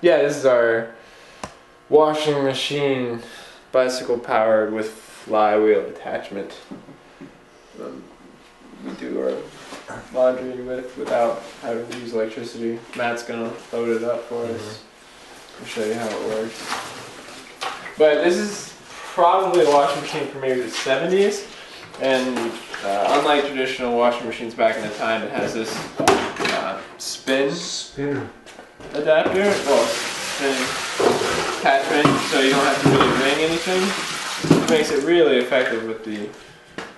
yeah, this is our washing machine, bicycle powered with flywheel attachment. We do our laundry without having to use electricity. Matt's gonna load it up for us. I'll show you how it works. But this is probably a washing machine from maybe the 70s, and unlike traditional washing machines back in the time, it has this spinner adapter, well, spinning attachment, so you don't have to really wring anything. It makes it really effective with the...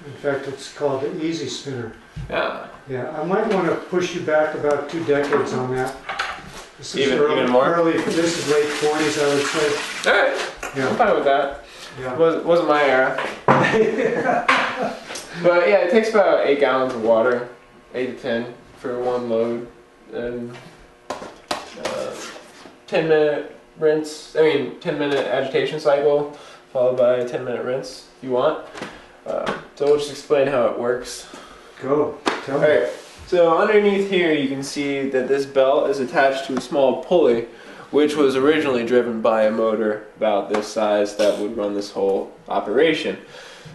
In fact, it's called the Easy Spinner. Yeah. Yeah, I might want to push you back about 2 decades on that. This is even more? This is late 40s, I would say. Alright, yeah. I'm fine with that. Yeah. Wasn't my era. But yeah, it takes about 8 gallons of water, 8 to 10 for one load, and 10-minute rinse. 10-minute agitation cycle, followed by a 10-minute rinse if you want. So we'll just explain how it works. Go, tell me. Alright, so underneath here you can see that this belt is attached to a small pulley, which was originally driven by a motor about this size that would run this whole operation.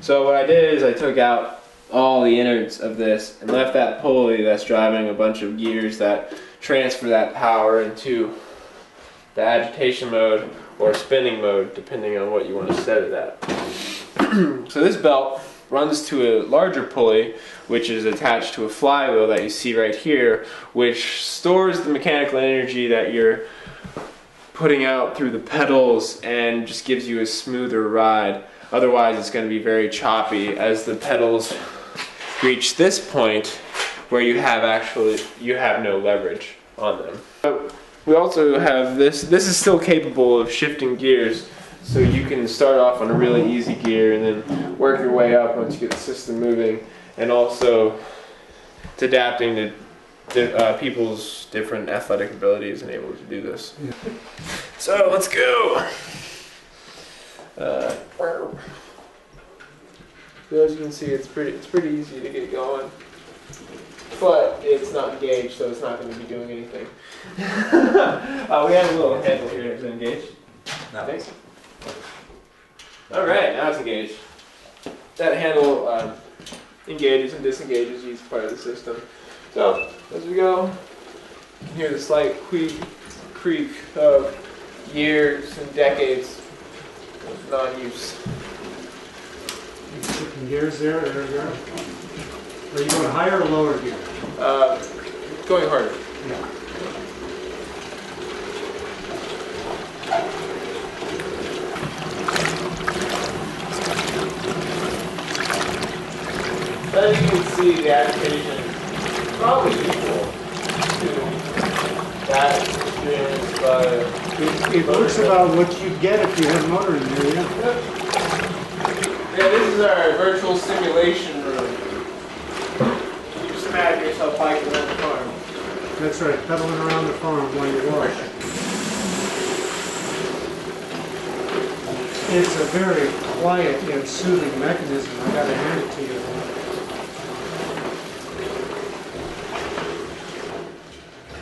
So what I did is I took out all the innards of this and left that pulley that's driving a bunch of gears that transfer that power into the agitation mode or spinning mode, depending on what you want to set it at. So this belt runs to a larger pulley, which is attached to a flywheel that you see right here, which stores the mechanical energy that you're putting out through the pedals and just gives you a smoother ride. Otherwise it's going to be very choppy as the pedals reach this point where you have no leverage on them. But we also have this is still capable of shifting gears, so you can start off on a really easy gear and then work your way up once you get the system moving, and also it's adapting to people's different athletic abilities and able to do this. Yeah. So let's go. So as you can see, it's pretty easy to get going, but it's not engaged, so it's not going to be doing anything. We have a little handle here. Is it engaged? No. Thanks. All right, now it's engaged. That handle engages and disengages each part of the system. So as we go, you can hear the slight creak of years and decades of non-use. You shifting gears there? Are you going higher or lower gear? Going harder. Yeah. As you can see, the agitation is probably equal to that experienced by... It works about what you get if you have motor in there, yeah. Yeah, this is our virtual simulation room. Just imagine yourself biking around the farm. That's right, pedaling around the farm while you wash. It's a very quiet and soothing mechanism. I gotta hand it to you.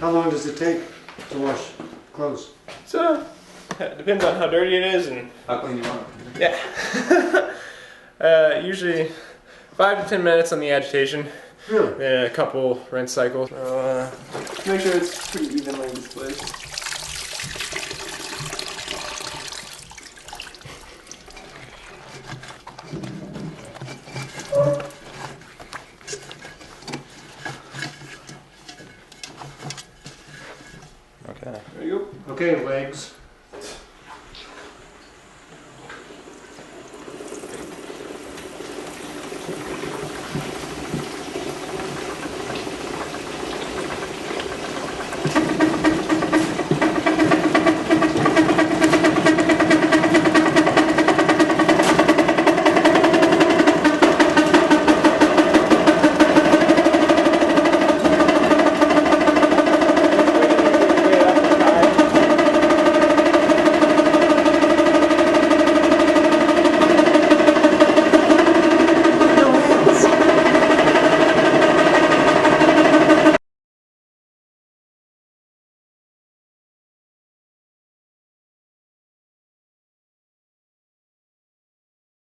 How long does it take to wash clothes? So, it depends on how dirty it is and how clean you want it. Yeah. Usually 5 to 10 minutes on the agitation. Really? And a couple rinse cycles. So, make sure it's pretty evenly displaced. Okay. There you go. Okay, legs.